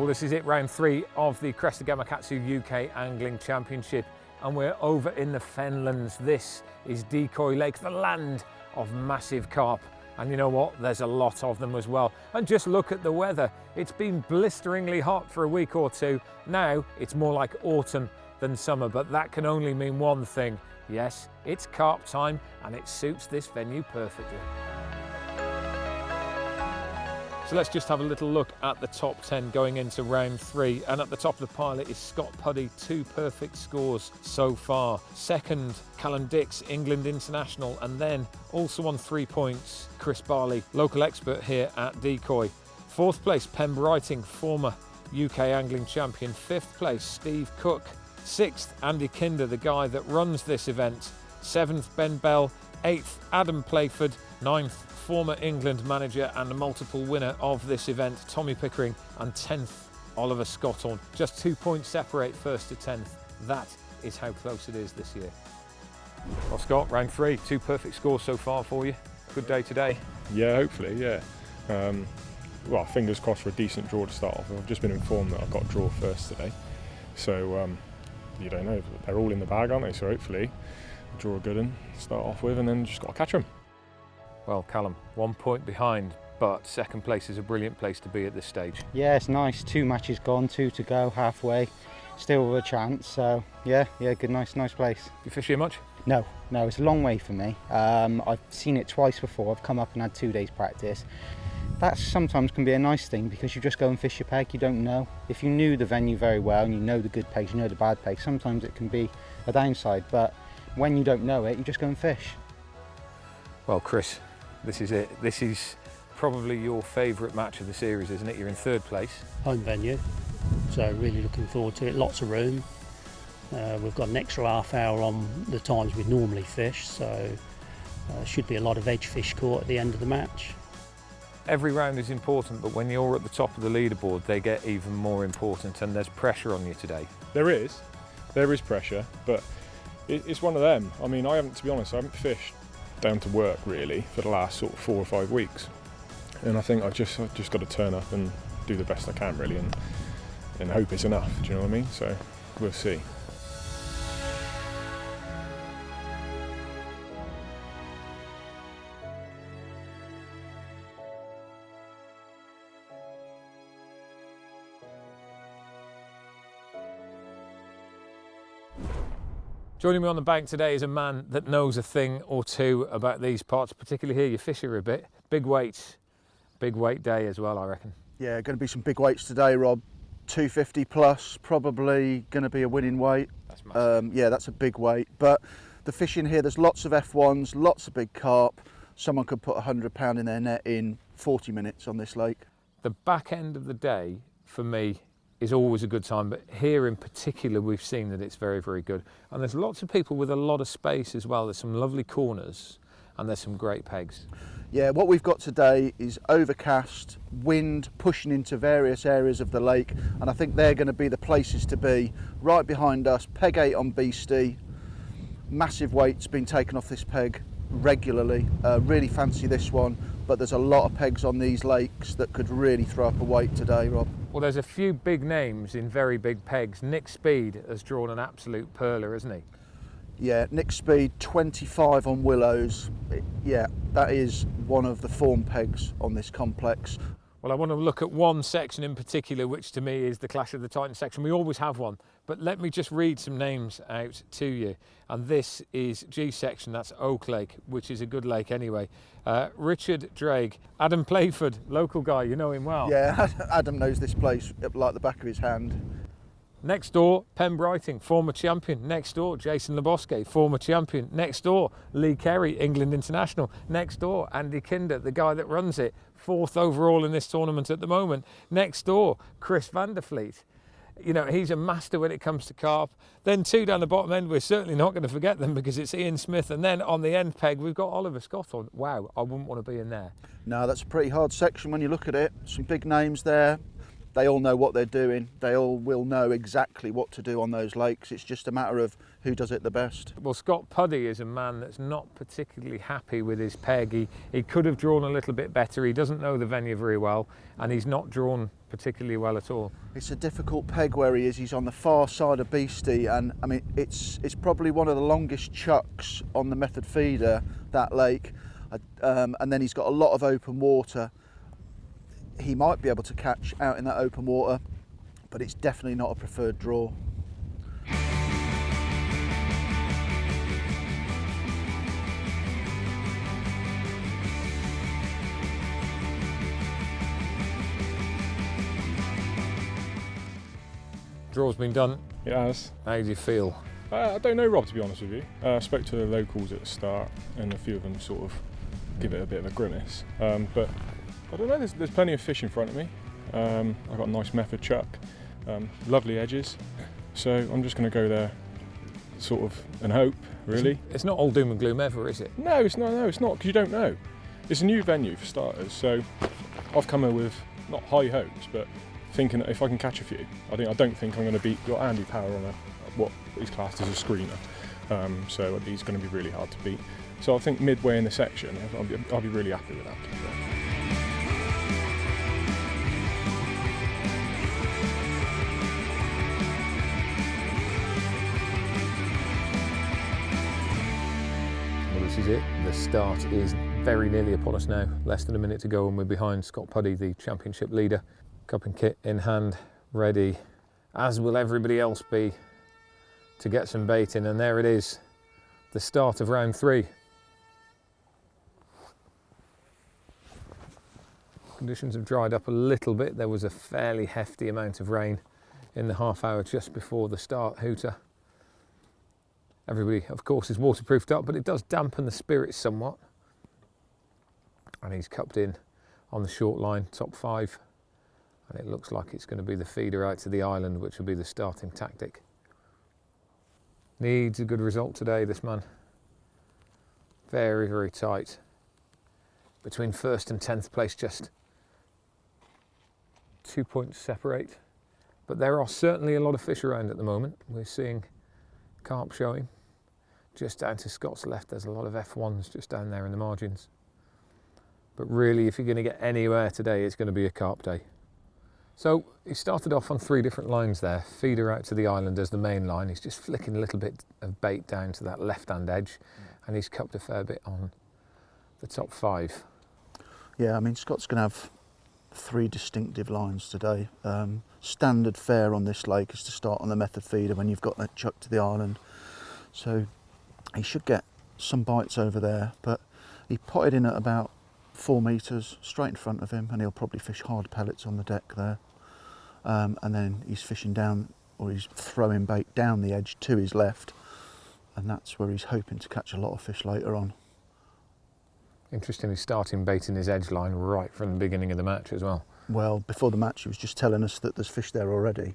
Well, this is it, round 3 of the Cresta Gamakatsu UK Angling Championship, and we're over in the Fenlands. This is Decoy Lake, the land of massive carp. And you know what? There's a lot of them as well. And just look at the weather. It's been blisteringly hot for a week or two. Now it's more like autumn than summer, but that can only mean one thing. Yes, it's carp time, and it suits this venue perfectly. So let's just have a little look at the top 10 going into round 3. And at the top of the pile is Scott Puddy, 2 perfect scores so far. Second, Callum Dix, England International. And then also on 3 points, Chris Barley, local expert here at Decoy. 4th place, Pen Brighting, former UK Angling Champion. 5th place, Steve Cook. 6th, Andy Kinder, the guy that runs this event. 7th, Ben Bell. 8th, Adam Playford. 9th, former England manager and a multiple winner of this event, Tommy Pickering. And 10th, Oliver Scotthorne. Just 2 points separate 1st to 10th. That is how close it is this year. Well, Scott, round 3, 2 perfect scores so far for you. Good day today. Yeah, hopefully, yeah. Well, fingers crossed for a decent draw to start off with. I've just been informed that I've got a draw first today. So, you don't know, they're all in the bag, aren't they? So hopefully, draw a good one to start off with, and then just got to catch them. Well, Callum, 1 point behind, but second place is a brilliant place to be at this stage. Yeah, it's nice. 2 matches gone, 2 to go, halfway. Still with a chance, so yeah, good, nice place. You fish here much? No, it's a long way for me. I've seen it twice before. I've come up and had 2 days practice. That sometimes can be a nice thing because you just go and fish your peg, you don't know. If you knew the venue very well and you know the good pegs, you know the bad pegs, sometimes it can be a downside, but when you don't know it, you just go and fish. Well, Chris, this is it. This is probably your favourite match of the series, isn't it? You're in 3rd place. Home venue, so really looking forward to it. Lots of room. We've got an extra half hour on the times we normally fish, so should be a lot of edge fish caught at the end of the match. Every round is important, but when you're at the top of the leaderboard, they get even more important, and there's pressure on you today. There is pressure, but it's one of them. I mean, to be honest, I haven't fished down to work really for the last sort of 4 or 5 weeks, and I think I've just got to turn up and do the best I can really, and hope it's enough. Do you know what I mean? So we'll see. Joining me on the bank today is a man that knows a thing or two about these parts, particularly here. You fish here a bit. Big weights, big weight day as well, I reckon. Yeah, going to be some big weights today, Rob. 250 plus, probably going to be a winning weight. That's massive. Yeah, that's a big weight. But the fishing here, there's lots of F1s, lots of big carp. Someone could put 100 pound in their net in 40 minutes on this lake. The back end of the day, for me, is always a good time, but here in particular we've seen that it's very, very good. And there's lots of people with a lot of space as well. There's some lovely corners and there's some great pegs. Yeah, what we've got today is overcast, wind pushing into various areas of the lake, and I think they're going to be the places to be. Right behind us, peg 8 on Beastie. Massive weight's been taken off this peg regularly. Really fancy this one, but there's a lot of pegs on these lakes that could really throw up a weight today, Rob. Well, there's a few big names in very big pegs. Nick Speed has drawn an absolute perler, hasn't he? Yeah, Nick Speed, 25 on Willows. Yeah, that is one of the form pegs on this complex. Well, I want to look at one section in particular, which to me is the Clash of the Titans section. We always have one, but let me just read some names out to you. And this is G section, that's Oak Lake, which is a good lake anyway. Richard Drake, Adam Playford, local guy, you know him well. Yeah, Adam knows this place like the back of his hand. Next door, Pen Brighting, former champion. Next door, Jason Lebosque, former champion. Next door, Lee Kerry, England International. Next door, Andy Kinder, the guy that runs it, 4th overall in this tournament at the moment. Next door, Chris van der Vliet. You know, he's a master when it comes to carp. Then 2 down the bottom end, we're certainly not going to forget them because it's Ian Smith. And then on the end peg, we've got Oliver Scotthorne. Wow, I wouldn't want to be in there. No, that's a pretty hard section when you look at it. Some big names there. They all know what they're doing. They all will know exactly what to do on those lakes. It's just a matter of who does it the best. Well, Scott Puddy is a man that's not particularly happy with his peg. He could have drawn a little bit better. He doesn't know the venue very well, and he's not drawn particularly well at all. It's a difficult peg where he is. He's on the far side of Beastie, and I mean it's probably one of the longest chucks on the method feeder, that lake, and then he's got a lot of open water. He might be able to catch out in that open water, but it's definitely not a preferred draw. Draw's been done. It has. How do you feel? I don't know, Rob, to be honest with you. I spoke to the locals at the start, and a few of them sort of give it a bit of a grimace. But I don't know, there's plenty of fish in front of me. I've got a nice method chuck, lovely edges. So I'm just going to go there sort of and hope, really. It's not all doom and gloom ever, is it? No, it's not, because you don't know. It's a new venue for starters, so I've come here with not high hopes, but thinking that if I can catch a few, I don't think I'm going to beat Andy Power on what is classed as a screener. So he's going to be really hard to beat. So I think midway in the section, I'll be really happy with that. Well, this is it. The start is very nearly upon us now. Less than a minute to go, and we're behind Scott Puddy, the championship leader. Cup and kit in hand, ready, as will everybody else be, to get some bait in. And there it is, the start of round 3. Conditions have dried up a little bit. There was a fairly hefty amount of rain in the half hour just before the start hooter. Everybody, of course, is waterproofed up, but it does dampen the spirits somewhat. And he's cupped in on the short line, top 5. And it looks like it's going to be the feeder out to the island, which will be the starting tactic. Needs a good result today, this man. Very, very tight. Between 1st and 10th place, just 2 points separate. But there are certainly a lot of fish around at the moment. We're seeing carp showing. Just down to Scott's left, there's a lot of F1s just down there in the margins. But really, if you're going to get anywhere today, it's going to be a carp day. So he started off on 3 different lines there. Feeder out to the island as the main line. He's just flicking a little bit of bait down to that left-hand edge, and he's cupped a fair bit on the top 5. Yeah, I mean, Scott's going to have 3 distinctive lines today. Standard fare on this lake is to start on the method feeder when you've got that chuck to the island. So he should get some bites over there, but he potted in at about 4 metres straight in front of him, and he'll probably fish hard pellets on the deck there. And then he's fishing down, or he's throwing bait down the edge to his left, and that's where he's hoping to catch a lot of fish later on. Interesting, he's starting bait in his edge line right from the beginning of the match as well. Well, before the match he was just telling us that there's fish there already.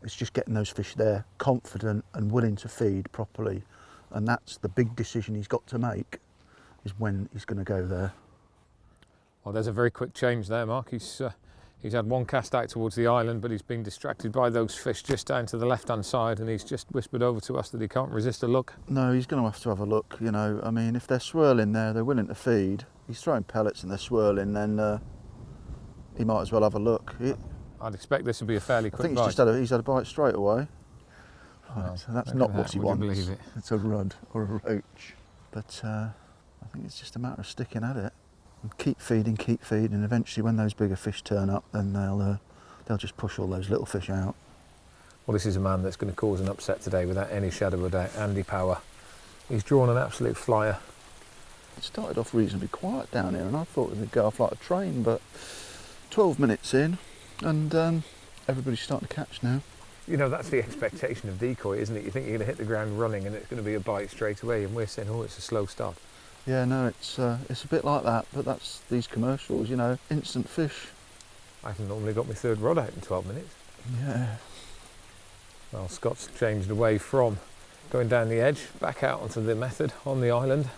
It's just getting those fish there, confident and willing to feed properly, and that's the big decision he's got to make, is when he's going to go there. Well, there's a very quick change there, Mark. He's had 1 cast out towards the island, but he's been distracted by those fish just down to the left-hand side, and he's just whispered over to us that he can't resist a look. No, he's going to have a look, you know. I mean, if they're swirling there, they're willing to feed. He's throwing pellets and they're swirling, then he might as well have a look. I'd expect this would be a fairly quick I think bite. he's had a bite straight away. Right, Well, so that's look not at what that, he would you wants. believe it? It's a rudd or a roach. But I think it's just a matter of sticking at it. And keep feeding. Eventually, when those bigger fish turn up, then they'll just push all those little fish out. Well, this is a man that's going to cause an upset today without any shadow of a doubt. Andy Power. He's drawn an absolute flyer. It started off reasonably quiet down here, and I thought it would go off like a train, but 12 minutes in, and everybody's starting to catch now. You know, that's the expectation of Decoy, isn't it? You think you're going to hit the ground running and it's going to be a bite straight away, and we're saying, oh, it's a slow start. Yeah, no, it's a bit like that, but that's these commercials, you know, instant fish. I haven't normally got my 3rd rod out in 12 minutes. Yeah. Well, Scott's changed away from going down the edge, back out onto the method on the island,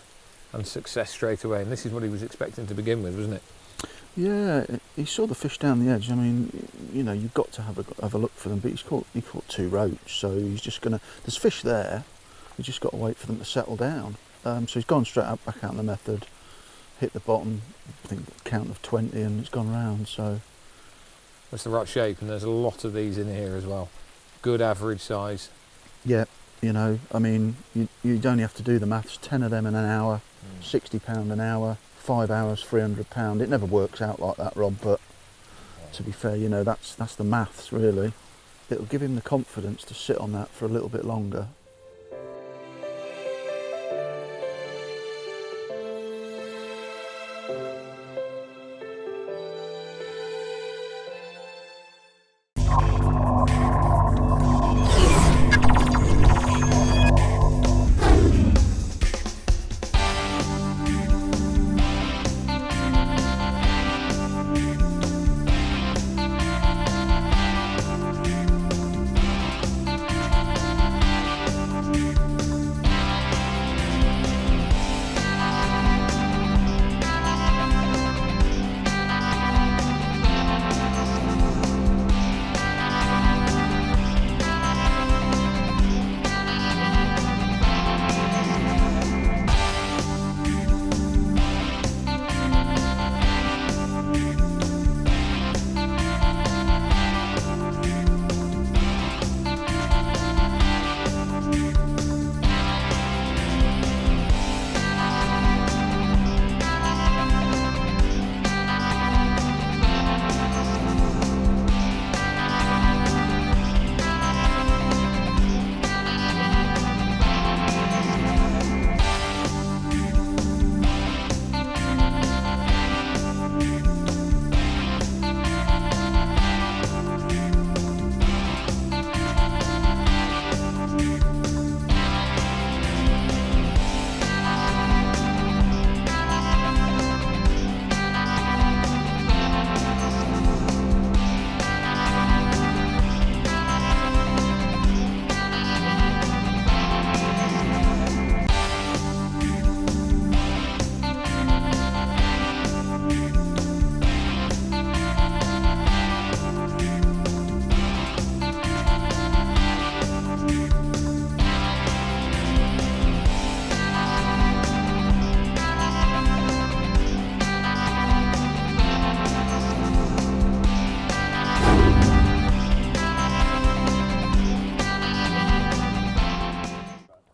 and success straight away. And this is what he was expecting to begin with, wasn't it? Yeah, he saw the fish down the edge. I mean, you know, you've got to have a look for them. But he caught 2 roach, so he's just gonna. There's fish there. We just got to wait for them to settle down. So he's gone straight up back out in the method, hit the bottom. I think count of 20, and it's gone round. So that's the right shape, and there's a lot of these in here as well. Good average size. yeah, you know, I mean, you'd only have to do the maths. 10 of them in an hour, £60 an hour. 5 hours, £300. It never works out like that, Rob, but to be fair, you know, that's the maths, really. It'll give him the confidence to sit on that for a little bit longer.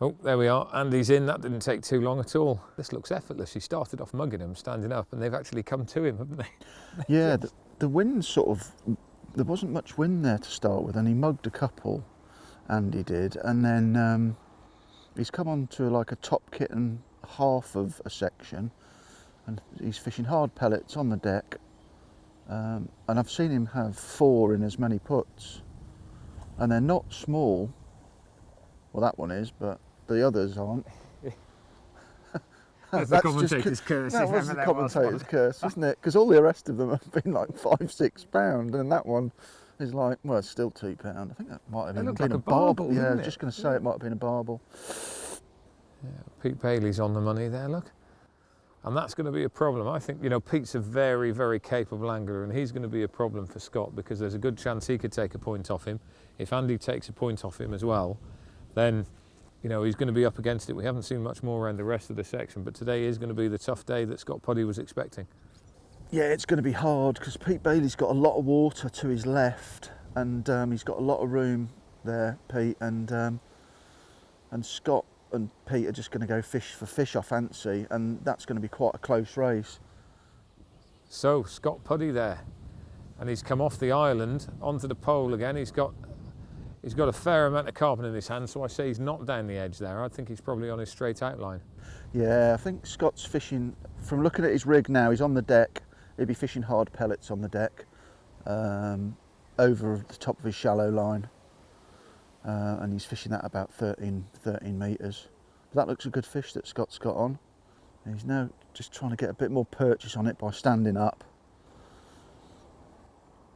Oh, there we are. Andy's in. That didn't take too long at all. This looks effortless. He started off mugging him, standing up, and they've actually come to him, haven't they? Yeah, the wind sort of... There wasn't much wind there to start with, and he mugged a couple, Andy did, and then he's come on to like a top kitten half of a section, and he's fishing hard pellets on the deck, and I've seen him have 4 in as many puts, and they're not small. Well, that one is, but the others aren't. That's the commentator's curse. That was the commentator's curse, wasn't it? Because all the rest of them have been like £5-6, and that one is like, well, it's still £2. I think that might have It even looked been like a a barbel, barbel. Yeah, I didn't was it? just going to say it might have been a barbel. Yeah, Pete Bailey's on the money there, look. And that's going to be a problem. I think, you know, Pete's a very, very capable angler, and he's going to be a problem for Scott because there's a good chance he could take a point off him. If Andy takes a point off him as well, then, you know, he's going to be up against it. We haven't seen much more around the rest of the section, but today is going to be the tough day that Scott Puddy was expecting. Yeah, it's going to be hard because Pete Bailey's got a lot of water to his left, and he's got a lot of room there, Pete, and Scott and Pete are just going to go fish for fish off fancy, and that's going to be quite a close race. So Scott Puddy there, and he's come off the island onto the pole again. He's got a fair amount of carbon in his hand, so I say he's not down the edge there. I think he's probably on his straight outline. Yeah, I think Scott's fishing, from looking at his rig now, he's on the deck. He'll be fishing hard pellets on the deck, over the top of his shallow line. And he's fishing that about 13 metres. But that looks a good fish that Scott's got on. And he's now just trying to get a bit more purchase on it by standing up.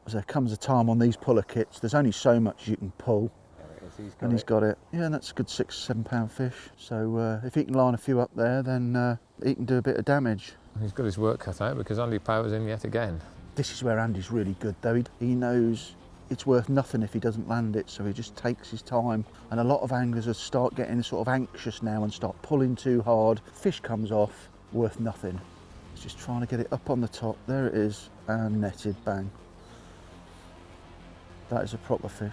As there comes a time on these puller kits, there's only so much you can pull. There it And he's got it. Yeah, and that's a good 6 or 7 pound fish. So if he can line a few up there, then he can do a bit of damage. He's got his work cut out because Andy Power's in yet again. This is where Andy's really good though. He knows it's worth nothing if he doesn't land it, so he just takes his time. And a lot of anglers will start getting sort of anxious now and start pulling too hard. Fish comes off, worth nothing. He's just trying to get it up on the top. There it is, and netted, bang. That is a proper fish.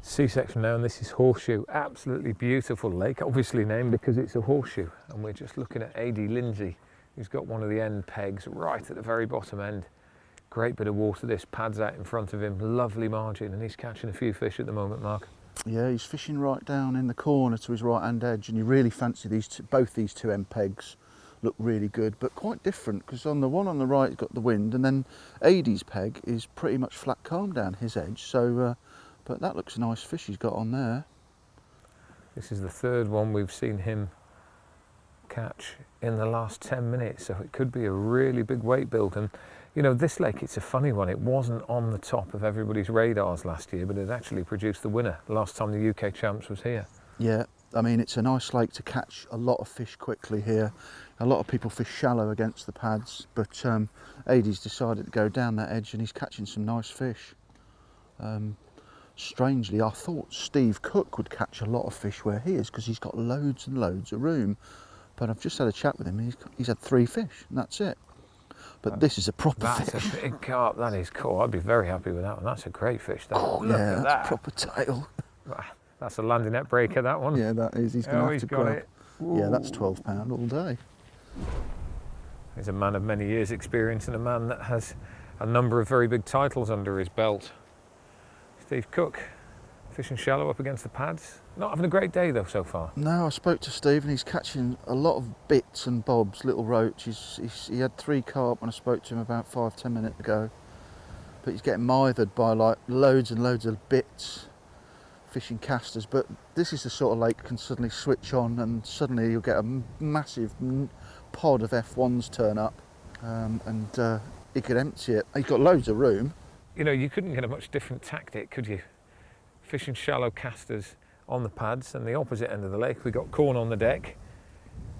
C-section now, and this is Horseshoe. Absolutely beautiful lake, obviously named because it's a horseshoe. And we're just looking at A.D. Lindsay, who's got one of the end pegs right at the very bottom end. Great bit of water, this pads out in front of him, lovely margin, and he's catching a few fish at the moment, Mark. Yeah, he's fishing right down in the corner to his right hand edge, and you really fancy both these two end pegs. Look really good, but quite different, because on the one on the right has got the wind, and then A.D.'s peg is pretty much flat calm down his edge. So but that looks a nice fish he's got on there. This is the third one we've seen him catch in the last 10 minutes, so it could be a really big weight build. And you know, this lake, it's a funny one. It wasn't on the top of everybody's radars last year, but it actually produced the winner last time the UK champs was here. Yeah, I mean, it's a nice lake to catch a lot of fish quickly here. A lot of people fish shallow against the pads, but Ady's decided to go down that edge and he's catching some nice fish. Strangely, I thought Steve Cook would catch a lot of fish where he is because he's got loads and loads of room. But I've just had a chat with him, he's had 3 fish and that's it. But this is a proper fish. That's a big carp, that is cool. I'd be very happy with that one. That's a great fish. Oh look yeah, at that's that. a proper tail. That's a landing net breaker, that one. Yeah, that is. He's going to have to got grab. it. Yeah, that's 12 pound all day. He's a man of many years' experience and a man that has a number of very big titles under his belt. Steve Cook, fishing shallow up against the pads. Not having a great day though so far. No, I spoke to Steve and he's catching a lot of bits and bobs, little roach. He had 3 carp when I spoke to him about 5-10 minutes ago. But he's getting mithered by like loads and loads of bits, fishing casters. But this is the sort of lake that can suddenly switch on and suddenly you'll get a massive pod of F1s turn up and he could empty it. He's got loads of room. You know, you couldn't get a much different tactic, could you? Fishing shallow casters on the pads, and the opposite end of the lake we got corn on the deck.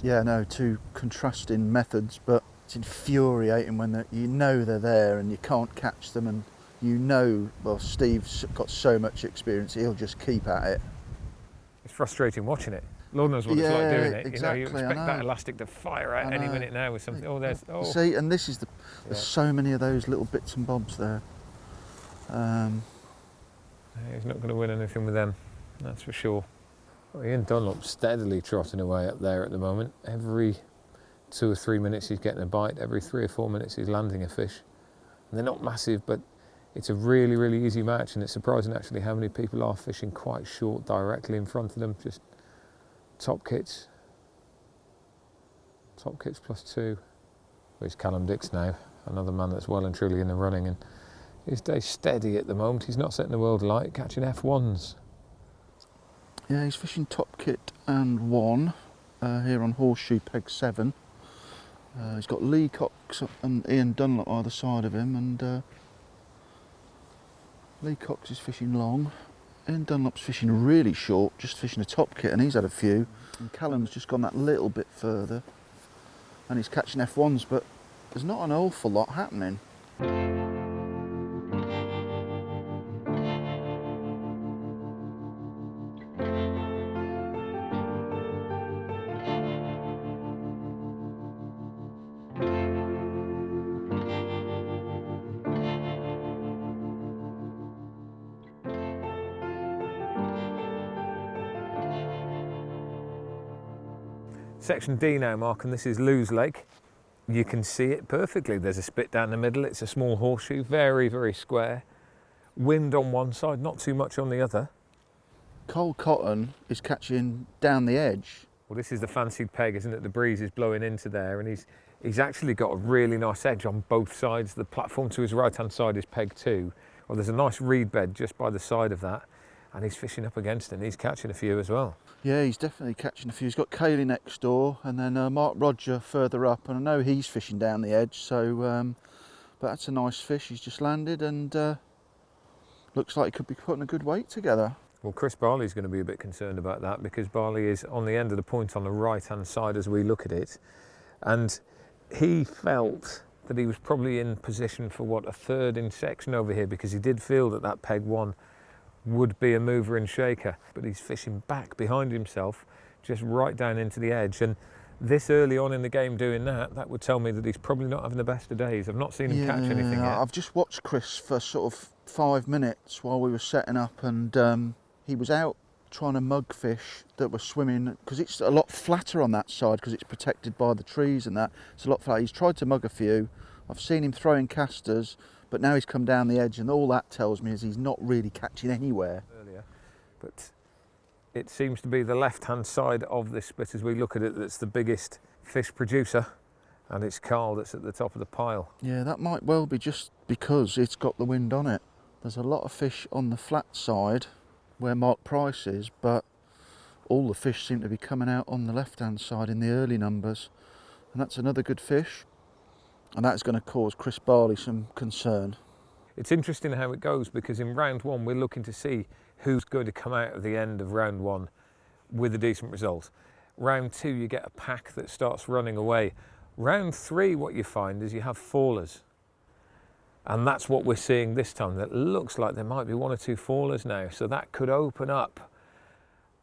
Yeah, no, 2 contrasting methods, but it's infuriating when you know they're there and you can't catch them, and you know, well, Steve's got so much experience, he'll just keep at it. It's frustrating watching it. Lord knows what it's like doing it. Exactly, you know, you expect that elastic to fire out any minute now with something. Oh, there's. Oh. See, and this is there's so many of those little bits and bobs there. He's not going to win anything with them, that's for sure. Well, Ian Dunlop's steadily trotting away up there at the moment. Every 2 or 3 minutes he's getting a bite. Every 3 or 4 minutes he's landing a fish. And they're not massive, but it's a really, really easy match, and it's surprising actually how many people are fishing quite short directly in front of them. Just top kits +2. Where's Callum Dix now? Another man that's well and truly in the running, and his day's steady at the moment. He's not setting the world alight, catching F1s. Yeah, he's fishing top kit and 1 here on Horseshoe peg 7. He's got Lee Cox and Ian Dunlop either side of him, and Lee Cox is fishing long. Ian Dunlop's fishing really short, just fishing a top kit, and he's had a few. And Callum's just gone that little bit further, and he's catching F1s, but there's not an awful lot happening. Section D now, Mark, and this is Lewes Lake. You can see it perfectly. There's a spit down the middle. It's a small horseshoe, very, very square. wind on one side, not too much on the other. Cold cotton is catching down the edge. Well, this is the fancied peg, isn't it? The breeze is blowing into there, and he's actually got a really nice edge on both sides. The platform to his right-hand side is peg 2. Well, there's a nice reed bed just by the side of that, and he's fishing up against it, and he's catching a few as well. Yeah, he's definitely catching a few. He's got Cayley next door, and then Mark Roger further up, and I know he's fishing down the edge, so but that's a nice fish he's just landed, and looks like he could be putting a good weight together. Well, Chris Barley's going to be a bit concerned about that, because Barley is on the end of the point on the right-hand side as we look at it, and he felt that he was probably in position for, what, a third in section over here, because he did feel that that peg 1 would be a mover and shaker, but he's fishing back behind himself, just right down into the edge, and this early on in the game doing that would tell me that he's probably not having the best of days. I've not seen him catch anything yet. I've just watched Chris for sort of 5 minutes while we were setting up, and he was out trying to mug fish that were swimming, because it's a lot flatter on that side because it's protected by the trees and that. It's a lot flatter. He's tried to mug a few. I've seen him throwing casters, but now he's come down the edge, and all that tells me is he's not really catching anywhere. Earlier, but it seems to be the left-hand side of this split as we look at it that's the biggest fish producer, and it's Carl that's at the top of the pile. Yeah, that might well be just because it's got the wind on it. There's a lot of fish on the flat side where Mark Price is, but all the fish seem to be coming out on the left-hand side in the early numbers, and that's another good fish, and that's going to cause Chris Barley some concern. It's interesting how it goes, because in round 1 we're looking to see who's going to come out at the end of round 1 with a decent result. Round 2 you get a pack that starts running away. Round 3 what you find is you have fallers, and that's what we're seeing this time. That looks like there might be 1 or 2 fallers now, so that could open up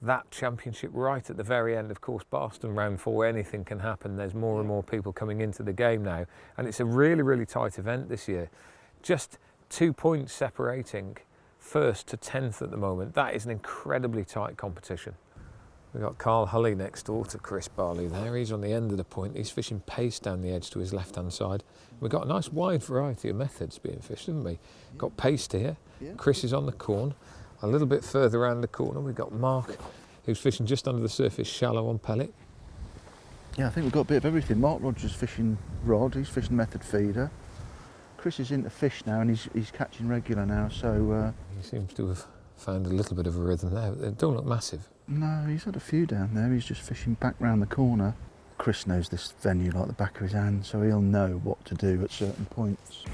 that championship right at the very end. Of course, Barston round 4, anything can happen. There's more and more people coming into the game now, and it's a really, really tight event this year. Just 2 points separating 1st to 10th at the moment. That is an incredibly tight competition. We've got Carl Hulley next door to Chris Barley there. He's on the end of the point. He's fishing pace down the edge to his left-hand side. We've got a nice wide variety of methods being fished, haven't we? Got pace here. Chris is on the corn. A little bit further around the corner, we've got Mark, who's fishing just under the surface, shallow on pellet. Yeah, I think we've got a bit of everything. Mark Rogers fishing rod, he's fishing method feeder. Chris is into fish now, and he's catching regular now, so... He seems to have found a little bit of a rhythm there, but they don't look massive. No, he's had a few down there. He's just fishing back round the corner. Chris knows this venue like the back of his hand, so he'll know what to do at certain points.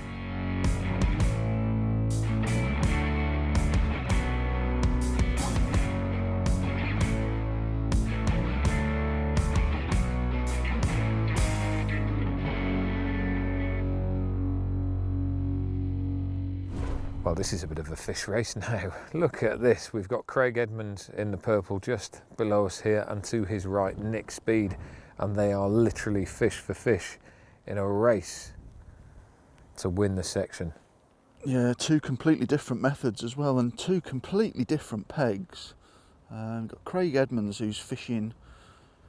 Well, this is a bit of a fish race now. Look at this. We've got Craig Edmonds in the purple just below us here, and to his right, Nick Speed. And they are literally fish for fish in a race to win the section. Yeah, 2 completely different methods as well, and 2 completely different pegs. We've got Craig Edmonds, who's fishing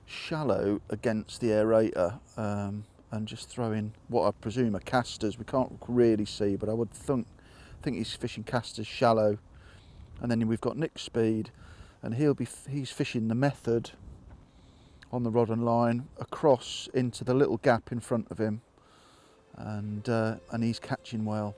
shallow against the aerator, and just throwing what I presume are casters. We can't really see, but I would think he's fishing casters shallow. And then we've got Nick Speed, and he's fishing the method on the rod and line across into the little gap in front of him, and he's catching well.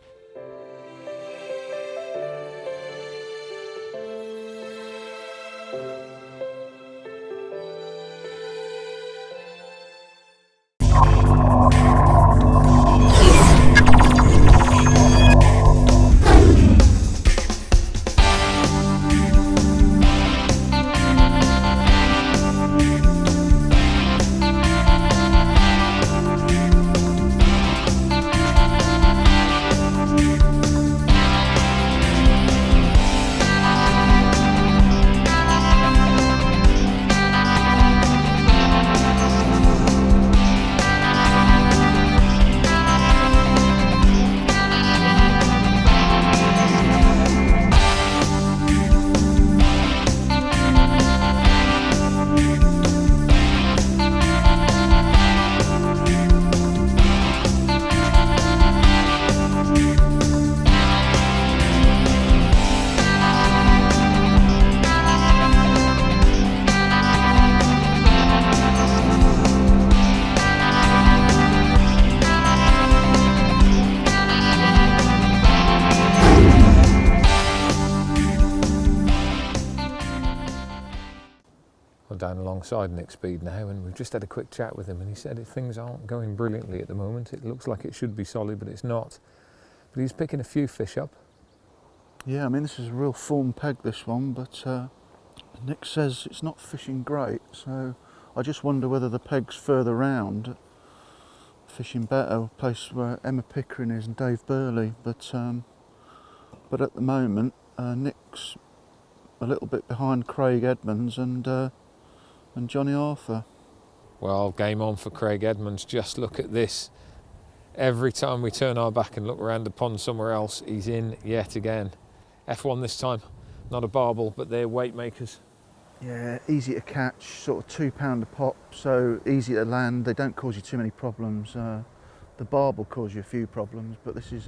down alongside Nick Speed now, and we've just had a quick chat with him, and he said if things aren't going brilliantly at the moment. It looks like it should be solid, but it's not. But he's picking a few fish up. Yeah, I mean, this is a real form peg, this one, but Nick says it's not fishing great, so I just wonder whether the peg's further round, fishing better, a place where Emma Pickering is and Dave Burley, but at the moment, Nick's a little bit behind Craig Edmonds and Johnny Arthur. Well, game on for Craig Edmonds. Just look at this. Every time we turn our back and look around the pond somewhere else, he's in yet again. F1 this time, not a barbel, but they're weight makers. Yeah, easy to catch, sort of £2 a pop, so easy to land. They don't cause you too many problems. The barb will cause you a few problems, but this is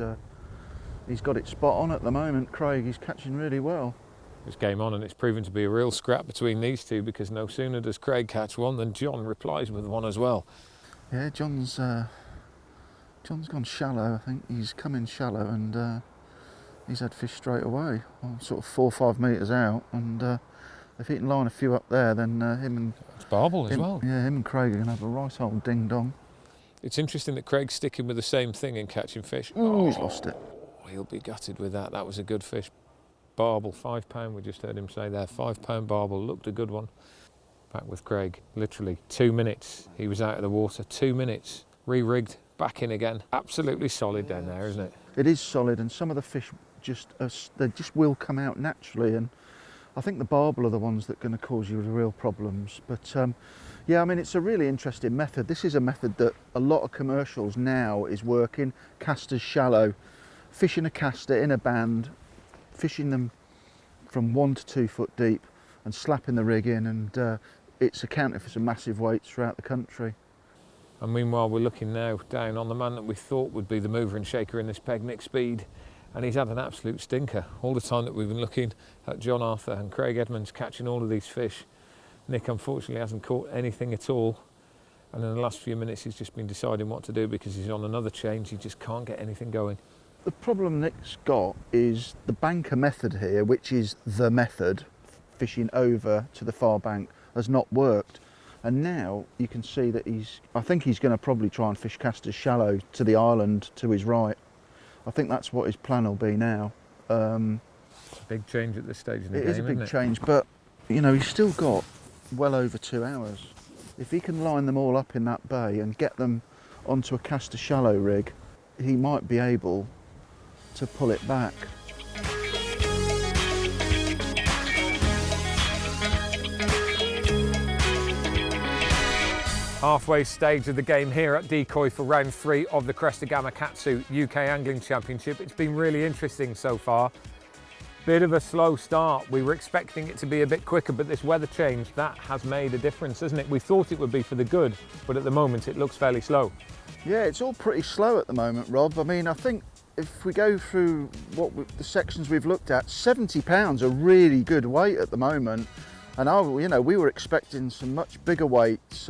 he's got it spot on at the moment. Craig, he's catching really well. It's game on, and it's proven to be a real scrap between these two, because no sooner does Craig catch one than John replies with one as well. Yeah, John's gone shallow. I think he's come in shallow, and he's had fish straight away, sort of 4 or 5 metres out, and if he can line a few up there, then It's barbel as well. Yeah, him and Craig are going to have a right old ding dong. It's interesting that Craig's sticking with the same thing in catching fish. Oh, he's lost it. He'll be gutted with that. That was a good fish. Barbel, £5, we just heard him say there. £5 barbel, looked a good one. Back with Craig, literally 2 minutes. He was out of the water, 2 minutes. Re-rigged, back in again. Absolutely solid down there, isn't it? It is solid, and some of the fish they just will come out naturally, and I think the barbel are the ones that are going to cause you the real problems. But yeah, I mean, it's a really interesting method. This is a method that a lot of commercials now is working. Casters shallow, fishing a caster in a band, fishing them from 1 to 2 foot deep and slapping the rig in, and it's accounted for some massive weights throughout the country. And meanwhile, we're looking now down on the man that we thought would be the mover and shaker in this peg, Nick Speed, and he's had an absolute stinker. All the time that we've been looking at John Arthur and Craig Edmonds catching all of these fish, Nick unfortunately hasn't caught anything at all, and in the last few minutes he's just been deciding what to do because he's on another change. He just can't get anything going. The problem Nick's got is the banker method here, which is the method, fishing over to the far bank, has not worked. And now you can see that I think he's going to probably try and fish casters shallow to the island to his right. I think that's what his plan will be now. It's a big change at this stage in the game, It is a big change, but you know, he's still got well over 2 hours. If he can line them all up in that bay and get them onto a caster shallow rig, he might be able to pull it back. Halfway stage of the game here at Decoy for round 3 of the Cresta Gamakatsu UK Angling Championship. It's been really interesting so far. Bit of a slow start. We were expecting it to be a bit quicker, but this weather change, that has made a difference, hasn't it? We thought it would be for the good, but at the moment it looks fairly slow. Yeah, it's all pretty slow at the moment, Rob. I mean, I think if we go through the sections we've looked at, £70 a really good weight at the moment. And we were expecting some much bigger weights.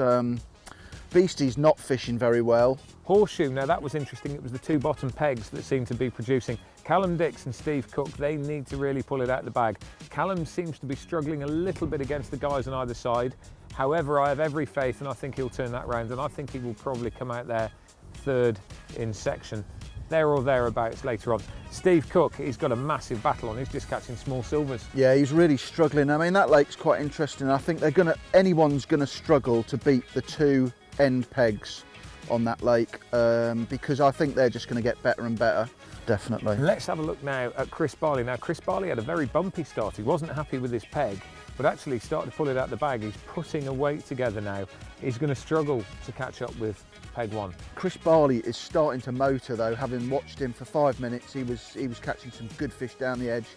Beastie's not fishing very well. Horseshoe, now that was interesting. It was the 2 bottom pegs that seemed to be producing. Callum Dix and Steve Cook, they need to really pull it out the bag. Callum seems to be struggling a little bit against the guys on either side. However, I have every faith, and I think he'll turn that round, and I think he will probably come out there 3rd in section, there or thereabouts later on. Steve Cook, he's got a massive battle on. He's just catching small silvers. Yeah, he's really struggling. I mean, that lake's quite interesting. I think anyone's gonna struggle to beat the 2 end pegs on that lake, because I think they're just going to get better and better, definitely. Let's have a look now at Chris Barley. Now, Chris Barley had a very bumpy start. He wasn't happy with his peg, but actually started to pull it out the bag. He's putting a weight together now. He's going to struggle to catch up with peg 1. Chris Barley is starting to motor though. Having watched him for 5 minutes, he was catching some good fish down the edge.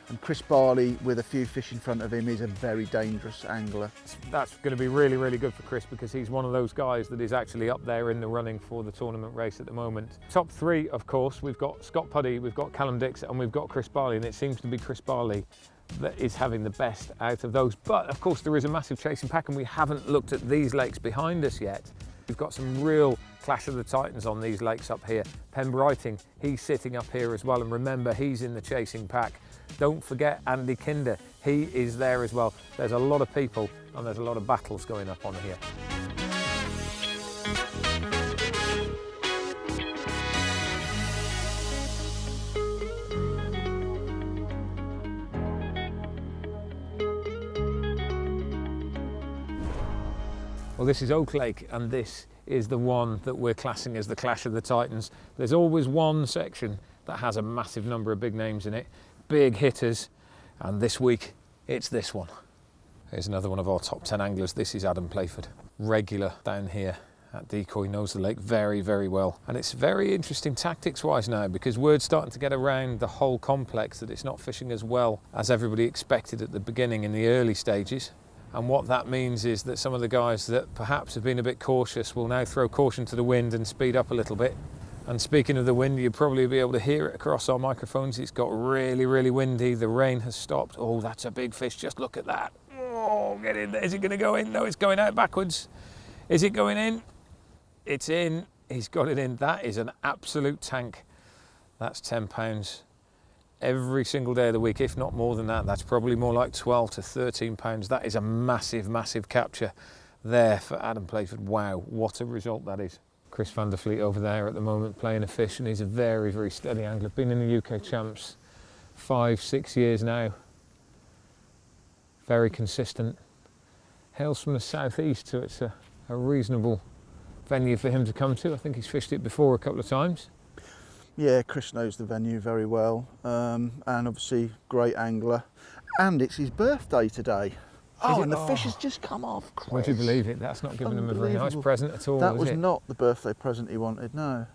And Chris Barley, with a few fish in front of him, is a very dangerous angler. That's going to be really, really good for Chris, because he's one of those guys that is actually up there in the running for the tournament race at the moment. Top 3, of course, we've got Scott Puddy, we've got Callum Dix, and we've got Chris Barley, and it seems to be Chris Barley that is having the best out of those. But of course there is a massive chasing pack, and we haven't looked at these lakes behind us yet. We've got some real clash of the titans on these lakes up here. Pembrighting, he's sitting up here as well, and remember, he's in the chasing pack. Don't forget Andy Kinder, he is there as well. There's a lot of people and there's a lot of battles going up on here. Well, this is Oak Lake, and this is the one that we're classing as the Clash of the Titans. There's always one section that has a massive number of big names in it, big hitters, and this week it's this one. Here's another one of our top 10 anglers. This is Adam Playford, regular down here at Decoy, knows the lake very, very well. And it's very interesting tactics-wise now, because word's starting to get around the whole complex that it's not fishing as well as everybody expected at the beginning in the early stages. And what that means is that some of the guys that perhaps have been a bit cautious will now throw caution to the wind and speed up a little bit. And speaking of the wind, you'll probably be able to hear it across our microphones. It's got really, really windy. The rain has stopped. Oh, that's a big fish. Just look at that. Oh, get in there. Is it going to go in? No, it's going out backwards. Is it going in? It's in. He's got it in. That is an absolute tank. That's 10 pounds. Every single day of the week, if not more than that. That's probably more like 12 to 13 pounds. That is a massive, massive capture there for Adam Playford. Wow, what a result that is. Chris van der Vliet over there at the moment playing a fish, and he's a very, very steady angler. Been in the UK Champs 5-6 years now. Very consistent. Hails from the southeast, so it's a reasonable venue for him to come to. I think he's fished it before a couple of times. Yeah, Chris knows the venue very well, and obviously great angler. And it's his birthday today. Oh, and the fish has just come off, Chris. Would you believe it? That's not giving him a very nice present at all, That was it? not the birthday present he wanted, no.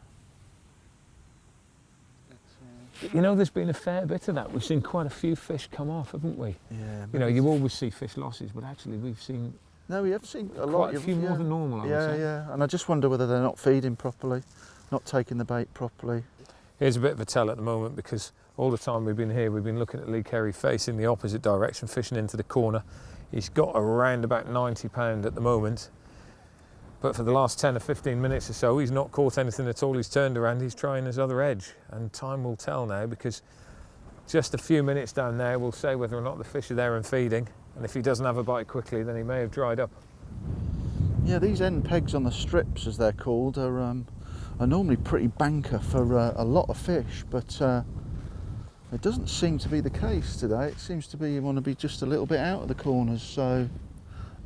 You know, there's been a fair bit of that. We've seen quite a few fish come off, haven't we? Yeah. You know, you always see fish losses, but actually we've seen No, we have seen a lot. quite a few more than normal, I would say. Yeah. And I just wonder whether they're not feeding properly, not taking the bait properly. Here's a bit of a tell at the moment, because all the time we've been here, we've been looking at Lee Kerry facing the opposite direction, fishing into the corner. He's got around about 90 pound at the moment, but for the last 10 or 15 minutes or so, he's not caught anything at all. He's turned around, he's trying his other edge, and time will tell now, because just a few minutes down there will say whether or not the fish are there and feeding, and if he doesn't have a bite quickly, then he may have dried up. Yeah, these end pegs on the strips, as they're called, are normally pretty banker for a lot of fish, but it doesn't seem to be the case today. It seems to be you want to be just a little bit out of the corners, so,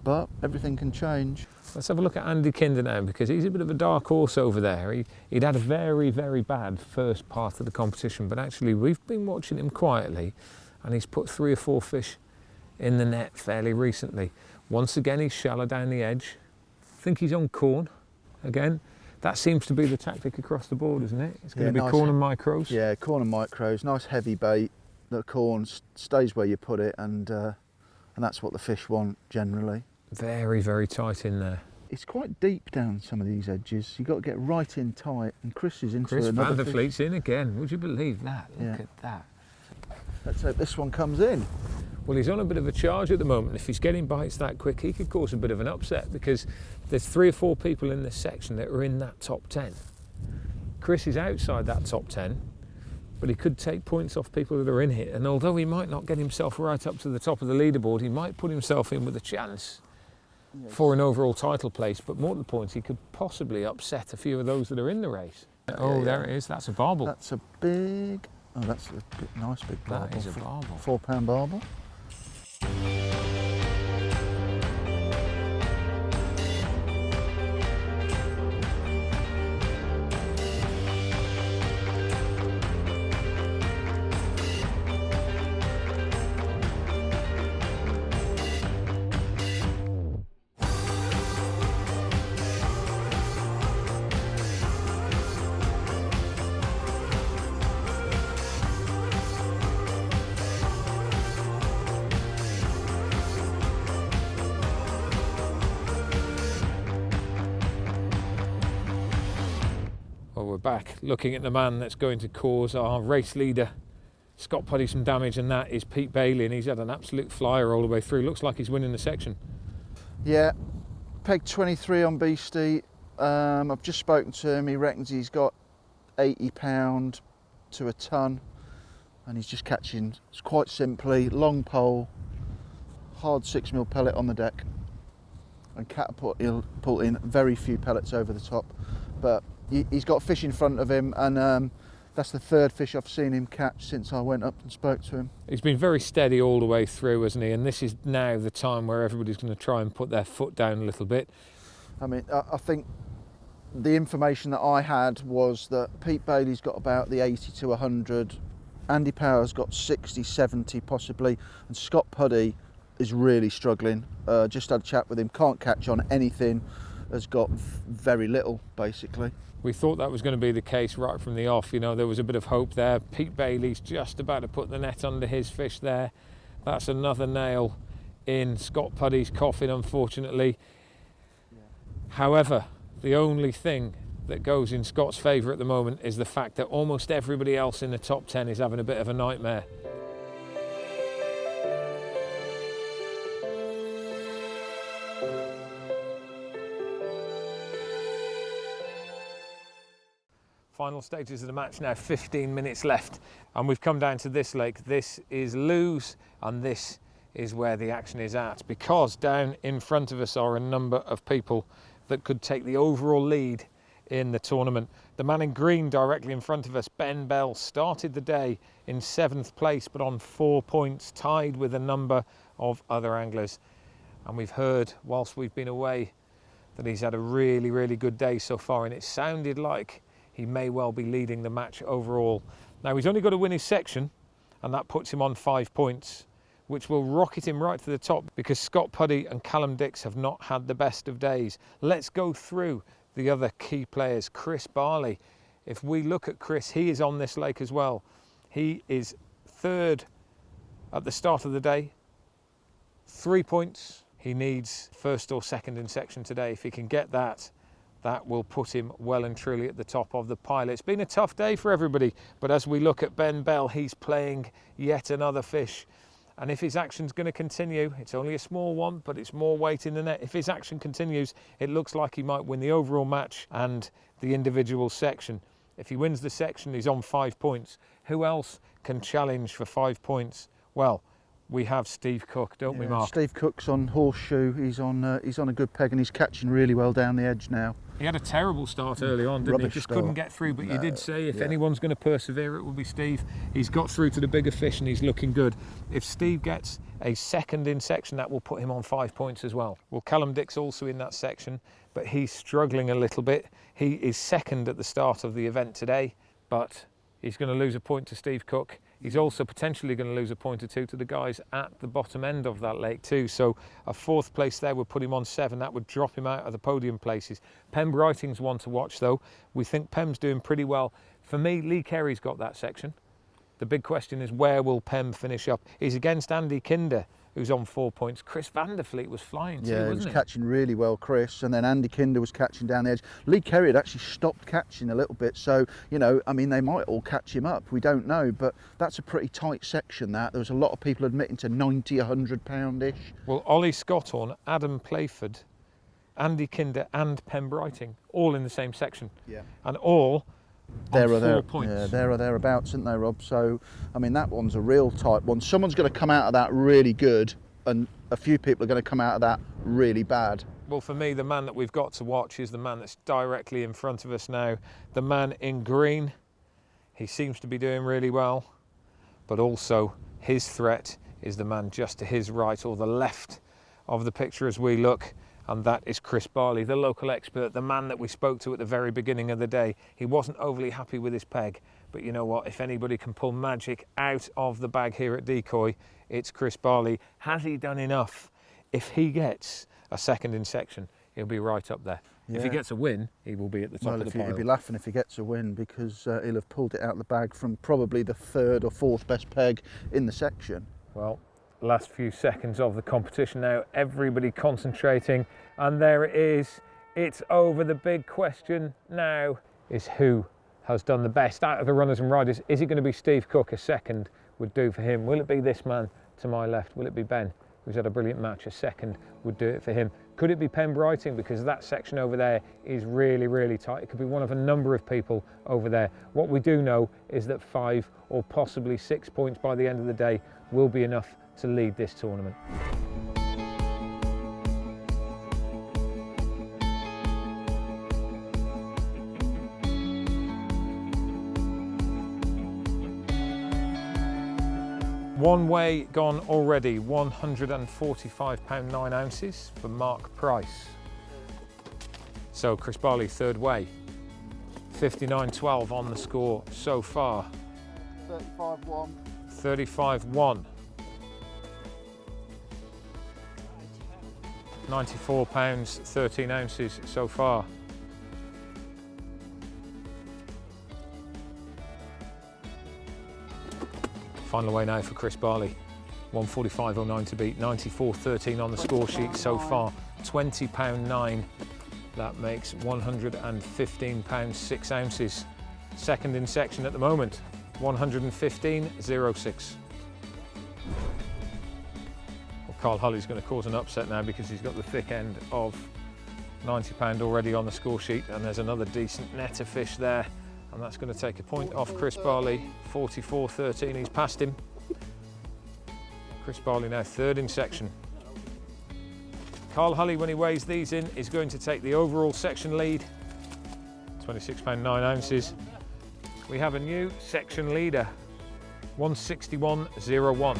but everything can change. Let's have a look at Andy Kinder now, because he's a bit of a dark horse over there. He'd had a very, very bad first part of the competition, but actually we've been watching him quietly, and he's put 3 or 4 fish in the net fairly recently. Once again, he's shallow down the edge. I think he's on corn again. That seems to be the tactic across the board, isn't it? It's going to be nice corn and micros. Yeah, corn and micros, nice heavy bait. The corn stays where you put it, and that's what the fish want generally. Very, very tight in there. It's quite deep down some of these edges. You've got to get right in tight, and Chris is into another Chris van der fish. Vliet's in again. Would you believe that? Look Yeah. at that. Let's hope this one comes in. Well, he's on a bit of a charge at the moment. If he's getting bites that quick, he could cause a bit of an upset, because there's 3 or 4 people in this section that are in that top 10. Chris is outside that top 10, but he could take points off people that are in here. And although he might not get himself right up to the top of the leaderboard, he might put himself in with a chance for an overall title place. But more to the point, he could possibly upset a few of those that are in the race. Oh, there it is. That's a barbel. That's a big. Oh, that's a nice big barbel. That is a barbel. 4-pound barbel. Well, we're back looking at the man that's going to cause our race leader, Scott Puddy, some damage, and that is Pete Bailey, and he's had an absolute flyer all the way through. Looks like he's winning the section. Yeah, peg 23 on Beastie. I've just spoken to him. He reckons he's got 80 pound to a ton, and he's just catching quite simply long pole, hard 6mm pellet on the deck and catapulting very few pellets over the top. But he's got fish in front of him, and that's the third fish I've seen him catch since I went up and spoke to him. He's been very steady all the way through, hasn't he? And this is now the time where everybody's going to try and put their foot down a little bit. I mean, I think the information that I had was that Pete Bailey's got about the 80 to 100, Andy Power's got 60, 70 possibly, and Scott Puddy is really struggling. Just had a chat with him, can't catch on anything, has got very little basically. We thought that was going to be the case right from the off. You know, there was a bit of hope there. Pete Bailey's just about to put the net under his fish there. That's another nail in Scott Puddy's coffin, unfortunately. Yeah. However, the only thing that goes in Scott's favour at the moment is the fact that almost everybody else in the top 10 is having a bit of a nightmare. Final stages of the match now, 15 minutes left, and we've come down to this lake. This is Lewes, and this is where the action is at, because down in front of us are a number of people that could take the overall lead in the tournament. The man in green directly in front of us, Ben Bell, started the day in 7th place, but on 4 points, tied with a number of other anglers. And we've heard, whilst we've been away, that he's had a really, really good day so far, and it sounded like he may well be leading the match overall. Now, he's only got to win his section, and that puts him on 5 points, which will rocket him right to the top, because Scott Puddy and Callum Dix have not had the best of days. Let's go through the other key players. Chris Barley. If we look at Chris, he is on this lake as well. He is 3rd at the start of the day, 3 points. He needs 1st or 2nd in section today. If he can get that, that will put him well and truly at the top of the pile. It's been a tough day for everybody, but as we look at Ben Bell, he's playing yet another fish. And if his action's going to continue, it's only a small one, but it's more weight in the net. If his action continues, it looks like he might win the overall match and the individual section. If he wins the section, he's on 5 points. Who else can challenge for 5 points? Well, we have Steve Cook, don't we, Mark? Steve Cook's on Horseshoe. He's on a good peg, and he's catching really well down the edge now. He had a terrible start early on, didn't he? Just couldn't get through, but you did say if anyone's going to persevere, it will be Steve. He's got through to the bigger fish and he's looking good. If Steve gets a 2nd in section, that will put him on 5 points as well. Well, Callum Dix also in that section, but he's struggling a little bit. He is 2nd at the start of the event today, but he's going to lose a point to Steve Cook. He's also potentially going to lose a point or two to the guys at the bottom end of that lake too. So a 4th place there would put him on 7. That would drop him out of the podium places. Pem Brighting's one to watch though. We think Pem's doing pretty well. For me, Lee Carey's got that section. The big question is, where will Pem finish up? He's against Andy Kinder, who's on 4 points. Chris Vanderfleet was flying too, wasn't he? Yeah, he was catching really well, Chris, and then Andy Kinder was catching down the edge. Lee Carey had actually stopped catching a little bit, so, you know, I mean, they might all catch him up. We don't know, but that's a pretty tight section, that. There was a lot of people admitting to 90, 100 pound-ish. Well, Ollie Scotthorne, Adam Playford, Andy Kinder and Pem Brighting, all in the same section. Yeah. And all there or 4 points. Yeah, there or thereabouts, isn't they, Rob? So, I mean, that one's a real tight one. Someone's going to come out of that really good, and a few people are going to come out of that really bad. Well, for me, the man that we've got to watch is the man that's directly in front of us now. The man in green. He seems to be doing really well, but also his threat is the man just to his right or the left of the picture as we look. And that is Chris Barley, the local expert, the man that we spoke to at the very beginning of the day. He wasn't overly happy with his peg, but you know what? If anybody can pull magic out of the bag here at Decoy, it's Chris Barley. Has he done enough? If he gets a 2nd in section, he'll be right up there. Yeah. If he gets a win, he will be at the top of the pile. He'll be laughing if he gets a win, because he'll have pulled it out of the bag from probably the 3rd or 4th best peg in the section. Well, last few seconds of the competition now, everybody concentrating, and there it is. It's over. The big question now is who has done the best out of the runners and riders. Is it going to be Steve Cook? A 2nd would do for him. Will it be this man to my left? Will it be Ben, who's had a brilliant match? A 2nd would do it for him. Could it be Pem Brighting? Because that section over there is really, really tight. It could be one of a number of people over there. What we do know is that 5 or possibly 6 points by the end of the day will be enough to lead this tournament. One way gone already, £145 9 ounces for Mark Price. So Chris Barley, third way. 59.12 on the score so far. 35-1. 35.1. £94 13 ounces so far. Final way now for Chris Barley. 145.09 to beat, 94.13 on the score sheet so far. £20 9. That makes £115 6 ounces. Second in section at the moment, 115.06. Well, Carl Hulley's going to cause an upset now because he's got the thick end of £90 already on the score sheet, and there's another decent net of fish there, and that's going to take a point off Chris Barley. 44.13, he's passed him. Chris Barley now third in section. Carl Hulley, when he weighs these in, is going to take the overall section lead. £26 9 ounces. We have a new section leader, 161.01.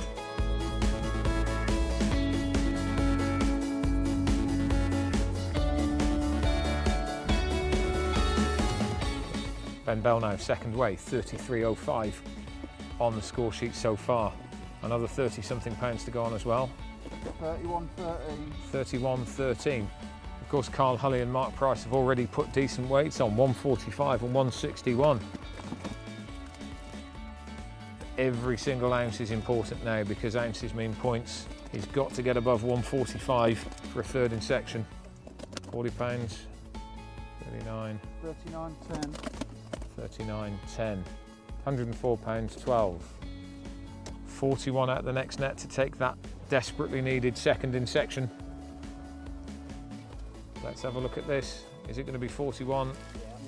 Ben Bell now second way, 33.05 on the score sheet so far. Another 30 something pounds to go on as well. 31-13. 31.13. Of course, Carl Hulley and Mark Price have already put decent weights on, 145 and 161. Every single ounce is important now because ounces mean points. He's got to get above 145 for a third in section. £40, 39, 39-10. 39.10, £104 12. 41 out the next net to take that desperately needed second in section. Let's have a look at this. Is it going to be 41?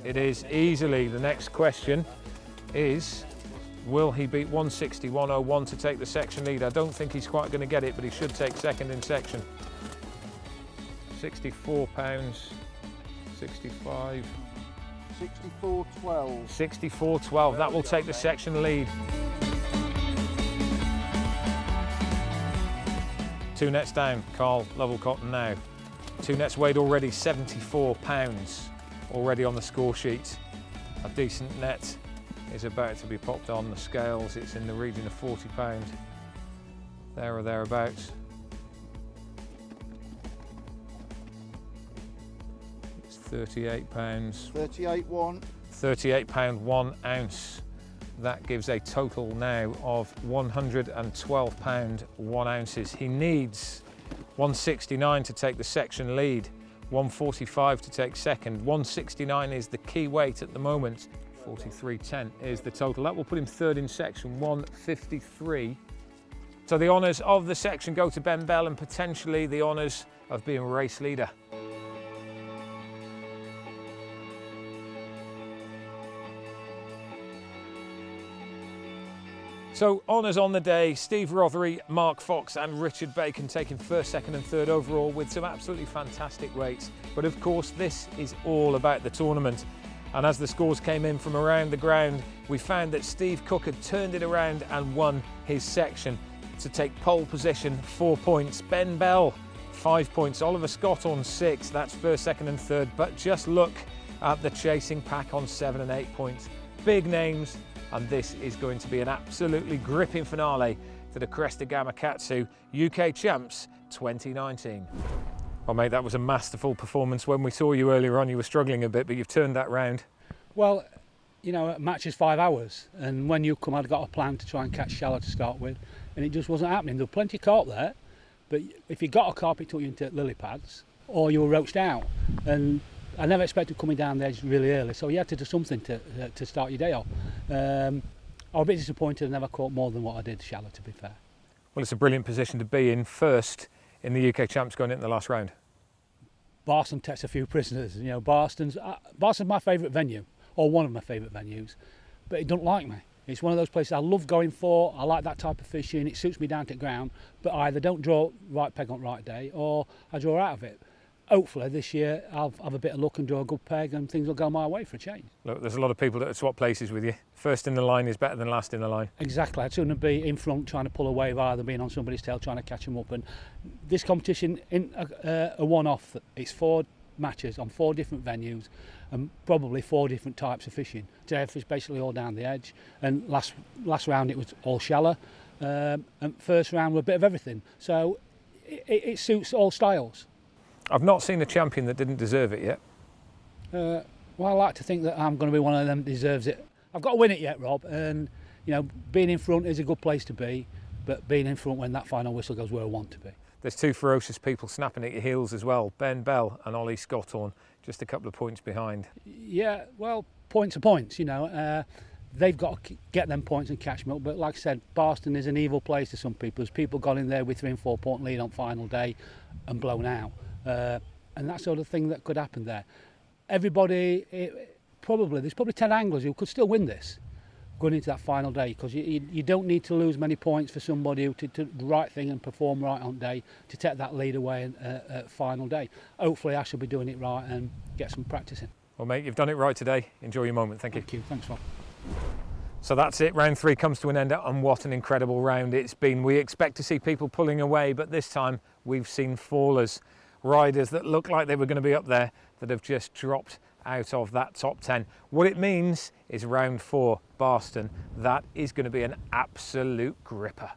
It is easily. The next question is, will he beat 161.01 to take the section lead? I don't think he's quite going to get it, but he should take second in section. £64, 65. 64-12. 64.12, that will take the section lead. Two nets down, Carl Level Cotton now. Two nets weighed already, £74 already on the score sheet. A decent net is about to be popped on the scales. It's in the region of £40, there or thereabouts. It's £38. 38-1. £38 1 ounce. That gives a total now of £112 1 ounces. He needs 169 to take the section lead, 145 to take second. 169 is the key weight at the moment. 43.10 is the total. That will put him third in section, 153. So the honours of the section go to Ben Bell and potentially the honours of being race leader. So honours on the day, Steve Rothery, Mark Fox and Richard Bacon taking first, second and third overall with some absolutely fantastic weights. But of course this is all about the tournament. And as the scores came in from around the ground, we found that Steve Cook had turned it around and won his section to take pole position, 4 points. Ben Bell, 5 points. Oliver Scott on 6, that's first, second and third. But just look at the chasing pack on 7 and 8 points. Big names. And this is going to be an absolutely gripping finale to the Cresta Gamakatsu UK Champs 2019. Well, mate, that was a masterful performance. When we saw you earlier on, you were struggling a bit, but you've turned that round. Well, you know, a match is 5 hours, and when you come, I'd got a plan to try and catch shallow to start with, and it just wasn't happening. There were plenty of carp there, but if you got a carp, it took you into lily pads, or you were roached out. And I never expected coming down there really early, so you had to do something to start your day off. I was a bit disappointed I never caught more than what I did shallow, to be fair. Well, it's a brilliant position to be in, first in the UK Champs going into the last round. Barston takes a few prisoners. You know, Barston's my favourite venue, or one of my favourite venues, but it don't like me. It's one of those places I love going for. I like that type of fishing. It suits me down to the ground, but I either don't draw right peg on right day, or I draw out of it. hopefully this year I'll have a bit of luck and do a good peg and things will go my way for a change. Look, there's a lot of people that would swap places with you. First in the line is better than last in the line. Exactly, I'd sooner be in front trying to pull away rather than being on somebody's tail trying to catch them up. And this competition in a one-off, it's 4 matches on 4 different venues and probably 4 different types of fishing. Today I fished basically all down the edge, and last round it was all shallow, and first round were a bit of everything. So it suits all styles. I've not seen a champion that didn't deserve it yet. Well, I like to think that I'm going to be one of them that deserves it. I've got to win it yet, Rob, and you know, being in front is a good place to be, but being in front when that final whistle goes where I want to be. There's 2 ferocious people snapping at your heels as well, Ben Bell and Ollie Scotthorne, just a couple of points behind. Yeah, well, points are points, you know. They've got to get them points and catch them up, but like I said, Barston is an evil place to some people. As people got in there with 3 and 4 point lead on final day and blown out. And that sort of thing that could happen there. Everybody, there's probably 10 anglers who could still win this going into that final day, because you don't need to lose many points for somebody to do the right thing and perform right on day to take that lead away at final day. Hopefully I shall be doing it right and get some practice in. Well, mate, you've done it right today. Enjoy your moment. Thank you. Thank you. Thanks, Rob. So that's it. Round 3 comes to an end, and what an incredible round it's been. We expect to see people pulling away, but this time we've seen fallers. Riders that look like they were going to be up there that have just dropped out of that top 10. What it means is round 4, Barston, that is going to be an absolute gripper.